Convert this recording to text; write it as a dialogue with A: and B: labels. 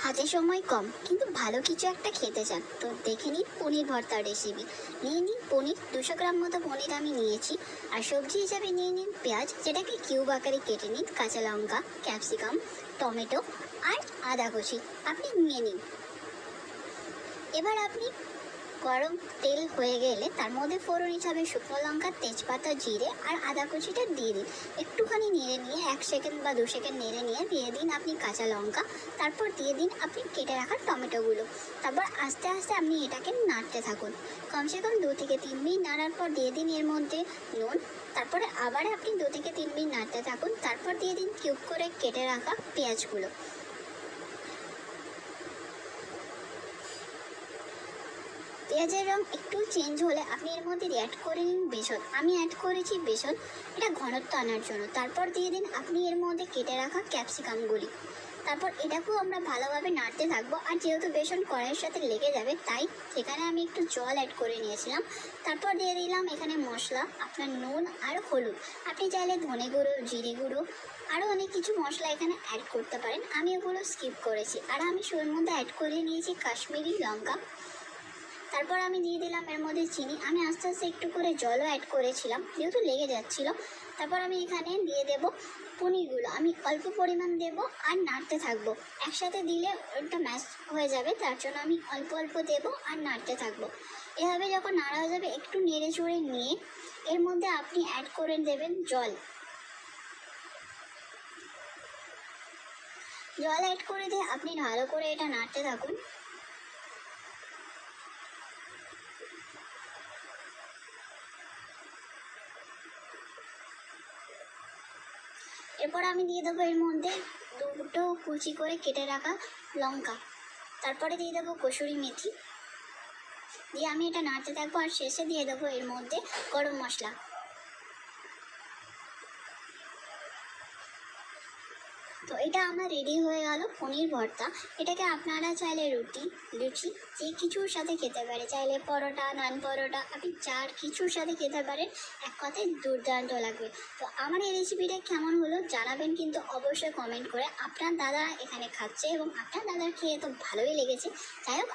A: হাতে সময় কম কিন্তু ভালো কিছু একটা খেতে চান তো দেখে নিন পনির ভর্তার রেসিপি। নিয়ে নিন পনির, 200 গ্রাম মতো পনির আমি নিয়েছি। আর সবজি হিসাবে নিয়ে নিন পেঁয়াজ, যেটাকে কিউব আকারে কেটে নিন, কাঁচা লঙ্কা, ক্যাপসিকাম, টমেটো আর আদা কুচি আপনি নিয়ে নিন। এবার আপনি গরম তেল হয়ে গেলে তার মধ্যে ফোড়ন হিসাবে শুকনো লঙ্কা, তেজপাতা, জিরে আর আদা কুচিটা দিয়ে দিন। একটুখানি নেড়ে নিয়ে 1 সেকেন্ড বা 2 সেকেন্ড নেড়ে নিয়ে দিয়ে দিন আপনি কাঁচা লঙ্কা। তারপর দিয়ে দিন আপনি কেটে রাখা টমেটোগুলো। তারপর আস্তে আস্তে আপনি এটাকে নাড়তে থাকুন। কমসে কম 2 থেকে 3 মিনিট নাড়ার পর দিয়ে দিন এর মধ্যে নুন। তারপরে আবার আপনি 2 থেকে 3 মিনিট নাড়তে থাকুন। তারপর দিয়ে দিন কিউব করে কেটে রাখা পেঁয়াজগুলো। পেঁয়াজের রং একটু চেঞ্জ হলে আপনি এর মধ্যে অ্যাড করে নিন বেসন। আমি অ্যাড করেছি বেসন, এটা ঘনত্ব আনার জন্য। তারপর দিয়ে দিন আপনি এর মধ্যে কেটে রাখা ক্যাপসিকামগুলি। তারপর এটাকেও আমরা ভালোভাবে নাড়তে থাকবো। আর যেহেতু বেসন কড়াইয়ের সাথে লেগে যাবে, তাই সেখানে আমি একটু জল অ্যাড করে নিয়েছিলাম। তারপর দিয়ে দিলাম এখানে মশলা, আপনার নুন আর হলুদ। আপনি চাইলে ধনে গুঁড়ো, জিরে গুঁড়ো আরও অনেক কিছু মশলা এখানে অ্যাড করতে পারেন। আমি ওগুলো স্কিপ করেছি। আর আমি এর মধ্যে অ্যাড করে নিয়েছি কাশ্মীরি লঙ্কা। তারপর আমি দিয়ে দিলাম এর মধ্যে চিনি। আমি আস্তে আস্তে একটু করে জলও অ্যাড করেছিলাম যেহেতু লেগে যাচ্ছিলো। তারপর আমি এখানে দিয়ে দেব পনিরগুলো। আমি অল্প পরিমাণ দেব আর নাড়তে থাকবো। একসাথে দিলে ওটা ম্যাশ হয়ে যাবে, তার জন্য আমি অল্প অল্প দেবো আর নাড়তে থাকবো। এভাবে যখন নাড়া হয়ে যাবে একটু নেড়ে চড়ে নিয়ে এর মধ্যে আপনি অ্যাড করে দেবেন জল। জল অ্যাড করে দিয়ে আপনি ভালো করে এটা নাড়তে থাকুন। এরপর আমি দিয়ে দেবো এর মধ্যে 2টো কুচি করে কেটে রাখা লঙ্কা। তারপরে দিয়ে দেবো কসুরি মেথি। দিয়ে আমি এটা নাড়তে থাকবো। আর শেষে দিয়ে দেবো এর মধ্যে গরম মশলা। তো এটা আমার রেডি হয়ে গেল পনির ভর্তা। এটাকে আপনারা চাইলে রুটি, লুচি যে কিছুর সাথে খেতে পারে, চাইলে পরোটা, নান পরোটা, আপনি চার কিছুর সাথে খেতে পারেন। এক কথায় দুর্দান্ত লাগবে। তো আমার এই রেসিপিটা কেমন হলো জানাবেন কিন্তু অবশ্যই কমেন্ট করে। আপনার দাদা এখানে খাচ্ছে এবং আপনার দাদার খেয়ে তো ভালোই লেগেছে। যাই হোক।